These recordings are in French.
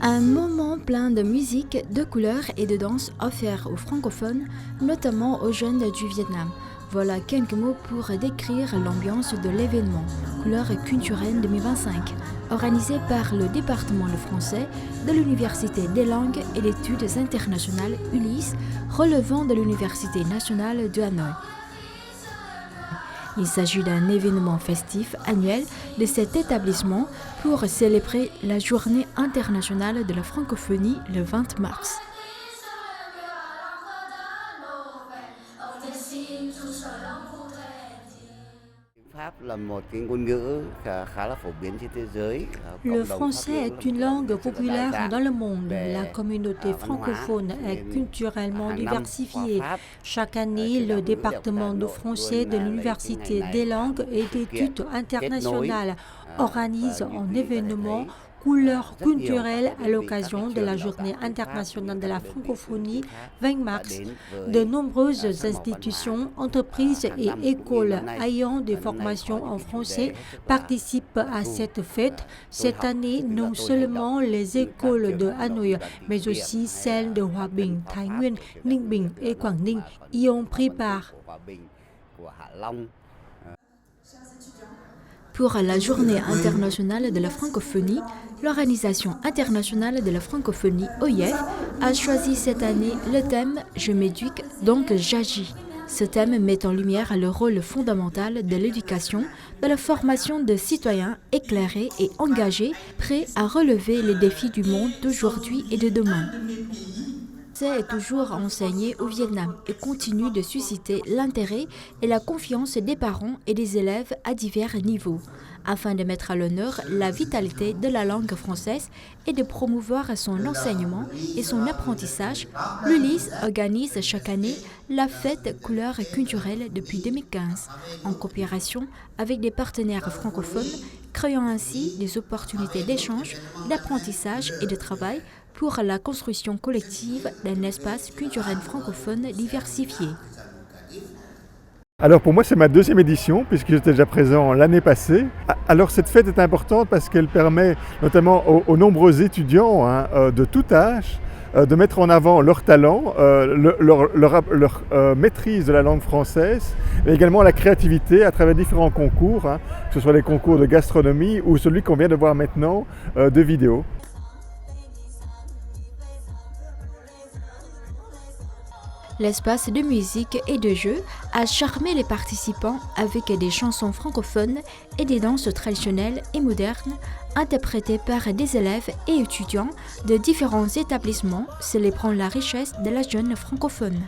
Un moment plein de musique, de couleurs et de danse offert aux francophones, notamment aux jeunes du Vietnam. Voilà quelques mots pour décrire l'ambiance de l'événement Couleurs culturelles 2025, organisé par le département de français de l'Université des langues et d'études internationales ULIS, relevant de l'Université nationale de Hanoï. Il s'agit d'un événement festif annuel de cet établissement pour célébrer la Journée internationale de la francophonie le 20 mars. Le français est une langue populaire dans le monde. La communauté francophone est culturellement diversifiée. Chaque année, le département de français de l'Université des langues et d'études internationales organise un événement Couleurs culturelles à l'occasion de la Journée internationale de la francophonie 20 mars. De nombreuses institutions, entreprises et écoles ayant des formations en français participent à cette fête. Cette année, non seulement les écoles de Hanoï, mais aussi celles de Hòa Bình, Thái Nguyên, Ninh Bình et Quảng Ninh y ont pris part. Pour la Journée internationale de la francophonie, l'Organisation internationale de la francophonie OIF a choisi cette année le thème « Je m'éduque, donc j'agis ». Ce thème met en lumière le rôle fondamental de l'éducation dans la formation de citoyens éclairés et engagés, prêts à relever les défis du monde d'aujourd'hui et de demain. Est toujours enseigné au Vietnam et continue de susciter l'intérêt et la confiance des parents et des élèves à divers niveaux, afin de mettre à l'honneur la vitalité de la langue française et de promouvoir son enseignement et son apprentissage. L'ULIS organise chaque année la fête Couleurs culturelles depuis 2015, en coopération avec des partenaires francophones, créant ainsi des opportunités d'échange, d'apprentissage et de travail pour la construction collective d'un espace culturel francophone diversifié. Alors pour moi c'est ma deuxième édition puisque j'étais déjà présent l'année passée. Alors cette fête est importante parce qu'elle permet notamment aux nombreux étudiants de tout âge de mettre en avant leur talent, leur maîtrise de la langue française, mais également la créativité à travers différents concours, que ce soit les concours de gastronomie ou celui qu'on vient de voir maintenant de vidéo. L'espace de musique et de jeu a charmé les participants avec des chansons francophones et des danses traditionnelles et modernes interprétées par des élèves et étudiants de différents établissements célébrant la richesse de la jeune francophone.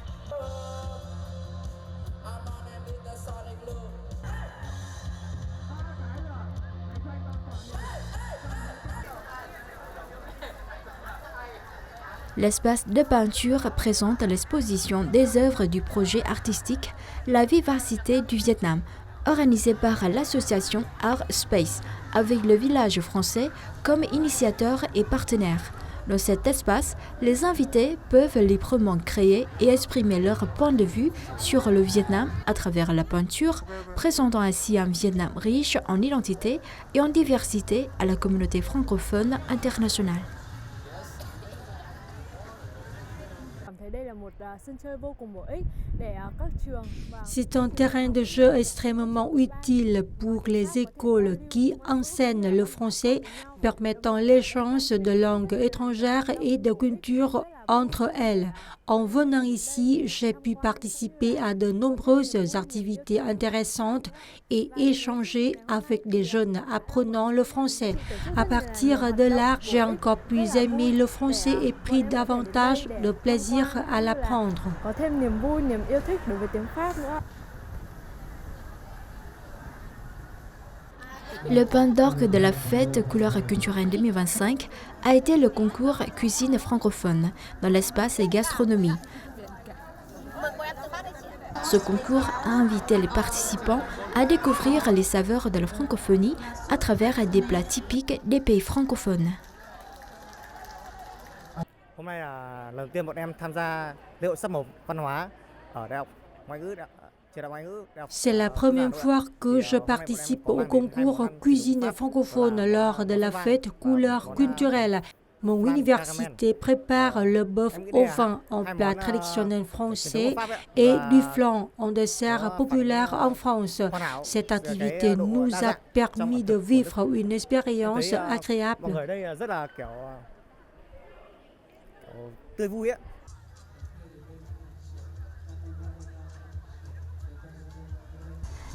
L'espace de peinture présente l'exposition des œuvres du projet artistique La Vivacité du Vietnam, organisé par l'association Art Space, avec le village français comme initiateur et partenaire. Dans cet espace, les invités peuvent librement créer et exprimer leur point de vue sur le Vietnam à travers la peinture, présentant ainsi un Vietnam riche en identité et en diversité à la communauté francophone internationale. C'est un terrain de jeu extrêmement utile pour les écoles qui enseignent le français, permettant l'échange de langues étrangères et de cultures entre elles. En venant ici, j'ai pu participer à de nombreuses activités intéressantes et échanger avec des jeunes apprenant le français. À partir de là, j'ai encore plus aimé le français et pris davantage de plaisir à l'apprendre. Le point d'orgue de la fête Couleurs culturelles 2025 a été le concours cuisine francophone dans l'espace gastronomie. Ce concours a invité les participants à découvrir les saveurs de la francophonie à travers des plats typiques des pays francophones. C'est la première fois que je participe au concours cuisine francophone lors de la fête Couleurs culturelles. Mon université prépare le bœuf au vin en plat traditionnel français et du flan en dessert populaire en France. Cette activité nous a permis de vivre une expérience agréable.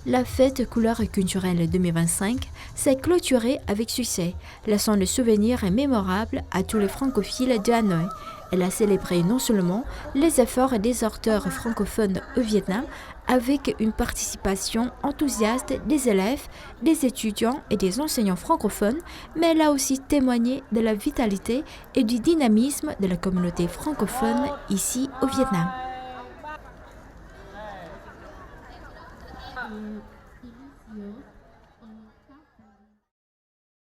La fête couleur culturelle 2025 s'est clôturée avec succès, laissant le souvenir mémorable à tous les francophiles de Hanoï. Elle a célébré non seulement les efforts des auteurs francophones au Vietnam, avec une participation enthousiaste des élèves, des étudiants et des enseignants francophones, mais elle a aussi témoigné de la vitalité et du dynamisme de la communauté francophone ici au Vietnam.